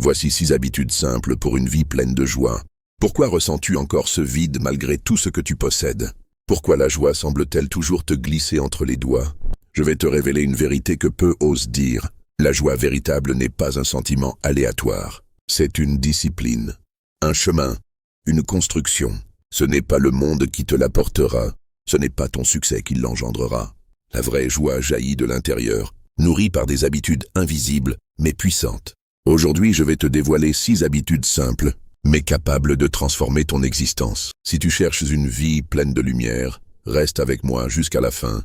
Voici 6 habitudes simples pour une vie pleine de joie. Pourquoi ressens-tu encore ce vide malgré tout ce que tu possèdes? Pourquoi la joie semble-t-elle toujours te glisser entre les doigts? Je vais te révéler une vérité que peu osent dire. La joie véritable n'est pas un sentiment aléatoire. C'est une discipline, un chemin, une construction. Ce n'est pas le monde qui te l'apportera. Ce n'est pas ton succès qui l'engendrera. La vraie joie jaillit de l'intérieur, nourrie par des habitudes invisibles, mais puissantes. Aujourd'hui, je vais te dévoiler 6 habitudes simples, mais capables de transformer ton existence. Si tu cherches une vie pleine de lumière, reste avec moi jusqu'à la fin.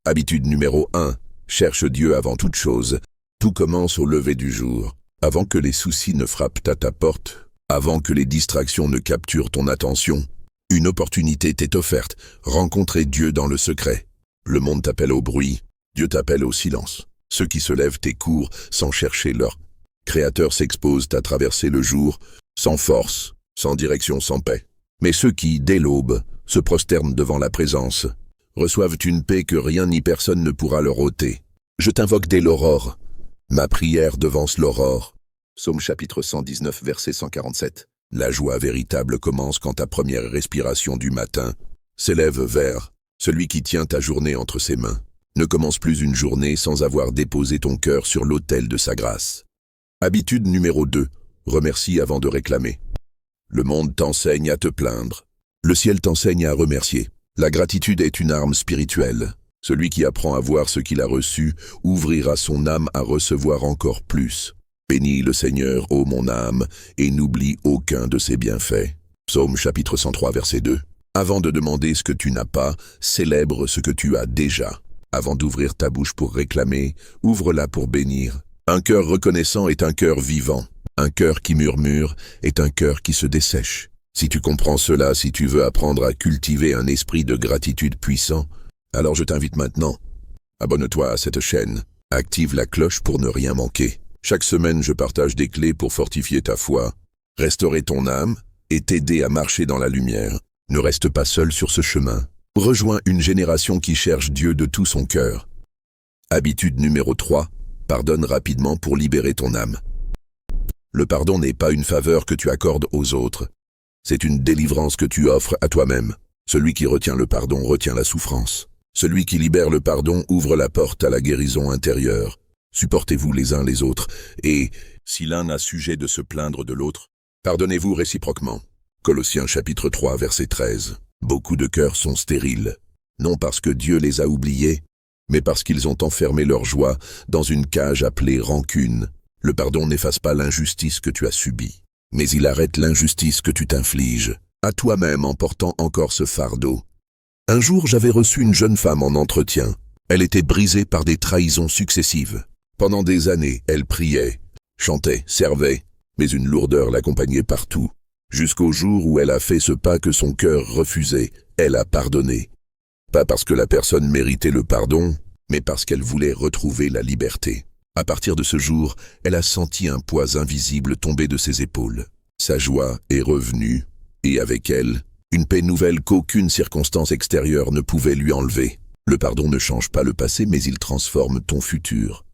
Habitude numéro 1. Cherche Dieu avant toute chose. Tout commence au lever du jour. Avant que les soucis ne frappent à ta porte, avant que les distractions ne capturent ton attention, une opportunité t'est offerte. Rencontrer Dieu dans le secret. Le monde t'appelle au bruit, Dieu t'appelle au silence. Ceux qui se lèvent et courent sans chercher leur Créateur s'exposent à traverser le jour, sans force, sans direction, sans paix. Mais ceux qui, dès l'aube, se prosternent devant la présence, reçoivent une paix que rien ni personne ne pourra leur ôter. Je t'invoque dès l'aurore. Ma prière devance l'aurore. Psaume chapitre 119, verset 147. La joie véritable commence quand ta première respiration du matin s'élève vers celui qui tient ta journée entre ses mains. Ne commence plus une journée sans avoir déposé ton cœur sur l'autel de sa grâce. Habitude numéro 2. Remercie avant de réclamer. Le monde t'enseigne à te plaindre. Le ciel t'enseigne à remercier. La gratitude est une arme spirituelle. Celui qui apprend à voir ce qu'il a reçu ouvrira son âme à recevoir encore plus. Bénis le Seigneur, ô mon âme, et n'oublie aucun de ses bienfaits. Psaume chapitre 103, verset 2. Avant de demander ce que tu n'as pas, célèbre ce que tu as déjà. Avant d'ouvrir ta bouche pour réclamer, ouvre-la pour bénir. Un cœur reconnaissant est un cœur vivant. Un cœur qui murmure est un cœur qui se dessèche. Si tu comprends cela, si tu veux apprendre à cultiver un esprit de gratitude puissant, alors je t'invite maintenant. Abonne-toi à cette chaîne. Active la cloche pour ne rien manquer. Chaque semaine, je partage des clés pour fortifier ta foi, restaurer ton âme et t'aider à marcher dans la lumière. Ne reste pas seul sur ce chemin. Rejoins une génération qui cherche Dieu de tout son cœur. Habitude numéro 3. Pardonne rapidement pour libérer ton âme. Le pardon n'est pas une faveur que tu accordes aux autres. C'est une délivrance que tu offres à toi-même. Celui qui retient le pardon retient la souffrance. Celui qui libère le pardon ouvre la porte à la guérison intérieure. Supportez-vous les uns les autres, et, si l'un a sujet de se plaindre de l'autre, pardonnez-vous réciproquement. Colossiens chapitre 3, verset 13. Beaucoup de cœurs sont stériles, non parce que Dieu les a oubliés, mais parce qu'ils ont enfermé leur joie dans une cage appelée rancune. Le pardon n'efface pas l'injustice que tu as subie, mais il arrête l'injustice que tu t'infliges, à toi-même en portant encore ce fardeau. Un jour, j'avais reçu une jeune femme en entretien. Elle était brisée par des trahisons successives. Pendant des années, elle priait, chantait, servait, mais une lourdeur l'accompagnait partout. Jusqu'au jour où elle a fait ce pas que son cœur refusait, elle a pardonné. Pas parce que la personne méritait le pardon, mais parce qu'elle voulait retrouver la liberté. À partir de ce jour, elle a senti un poids invisible tomber de ses épaules. Sa joie est revenue, et avec elle, une paix nouvelle qu'aucune circonstance extérieure ne pouvait lui enlever. Le pardon ne change pas le passé, mais il transforme ton futur.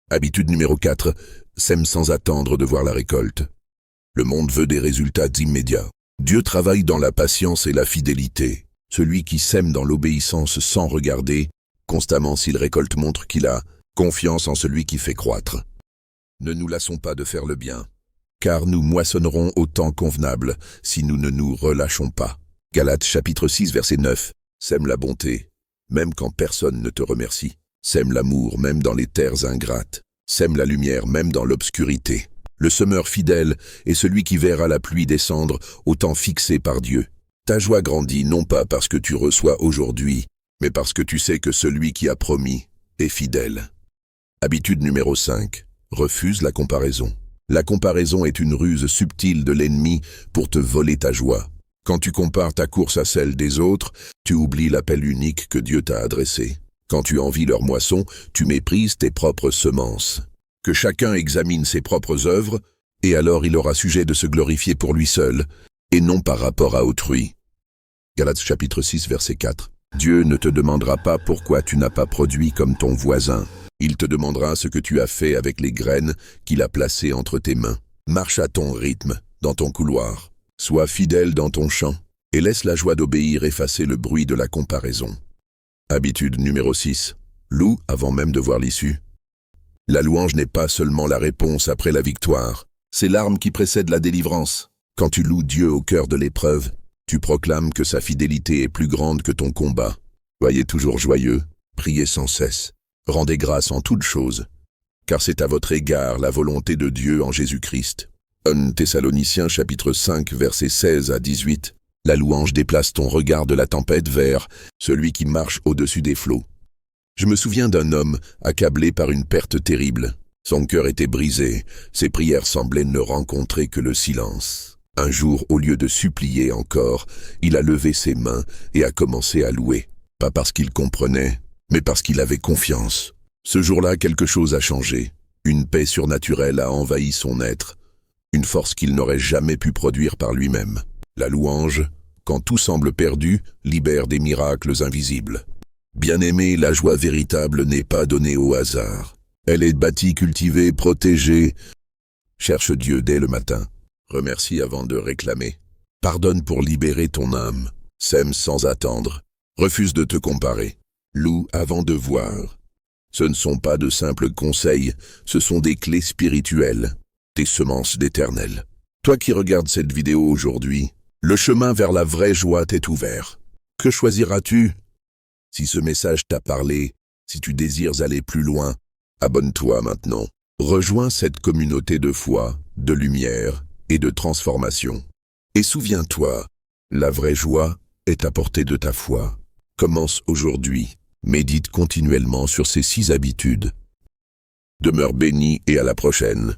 Habitude numéro 4. Sème sans attendre de voir la récolte. Le monde veut des résultats immédiats. Dieu travaille dans la patience et la fidélité. Celui qui sème dans l'obéissance sans regarder, constamment s'il récolte montre qu'il a confiance en celui qui fait croître. Ne nous lassons pas de faire le bien, car nous moissonnerons au temps convenable si nous ne nous relâchons pas. Galates chapitre 6, verset 9. Sème la bonté, même quand personne ne te remercie. Sème l'amour même dans les terres ingrates. Sème la lumière même dans l'obscurité. Le semeur fidèle est celui qui verra la pluie descendre au temps fixé par Dieu. Ta joie grandit non pas parce que tu reçois aujourd'hui, mais parce que tu sais que celui qui a promis est fidèle. Habitude numéro 5. Refuse la comparaison. La comparaison est une ruse subtile de l'ennemi pour te voler ta joie. Quand tu compares ta course à celle des autres, tu oublies l'appel unique que Dieu t'a adressé. Quand tu envies leur moisson, tu méprises tes propres semences. Que chacun examine ses propres œuvres, et alors il aura sujet de se glorifier pour lui seul, et non par rapport à autrui. Galates chapitre 6, verset 4. Dieu ne te demandera pas pourquoi tu n'as pas produit comme ton voisin. Il te demandera ce que tu as fait avec les graines qu'il a placées entre tes mains. Marche à ton rythme, dans ton couloir. Sois fidèle dans ton chant, et laisse la joie d'obéir effacer le bruit de la comparaison. Habitude numéro 6. Loue avant même de voir l'issue. La louange n'est pas seulement la réponse après la victoire, c'est l'arme qui précède la délivrance. Quand tu loues Dieu au cœur de l'épreuve, tu proclames que sa fidélité est plus grande que ton combat. Soyez toujours joyeux, priez sans cesse, rendez grâce en toutes choses, car c'est à votre égard la volonté de Dieu en Jésus-Christ. 1 Thessaloniciens chapitre 5 versets 16 à 18. La louange déplace ton regard de la tempête vers celui qui marche au-dessus des flots. Je me souviens d'un homme accablé par une perte terrible. Son cœur était brisé, ses prières semblaient ne rencontrer que le silence. Un jour, au lieu de supplier encore, il a levé ses mains et a commencé à louer. Pas parce qu'il comprenait, mais parce qu'il avait confiance. Ce jour-là, quelque chose a changé. Une paix surnaturelle a envahi son être, une force qu'il n'aurait jamais pu produire par lui-même. La louange, quand tout semble perdu, libère des miracles invisibles. Bien-aimé, la joie véritable n'est pas donnée au hasard. Elle est bâtie, cultivée, protégée. Cherche Dieu dès le matin. Remercie avant de réclamer. Pardonne pour libérer ton âme. Sème sans attendre. Refuse de te comparer. Loue avant de voir. Ce ne sont pas de simples conseils, ce sont des clés spirituelles, des semences d'éternel. Toi qui regardes cette vidéo aujourd'hui, le chemin vers la vraie joie t'est ouvert. Que choisiras-tu? Si ce message t'a parlé, si tu désires aller plus loin, abonne-toi maintenant. Rejoins cette communauté de foi, de lumière et de transformation. Et souviens-toi, la vraie joie est à portée de ta foi. Commence aujourd'hui. Médite continuellement sur ces 6 habitudes. Demeure béni et à la prochaine.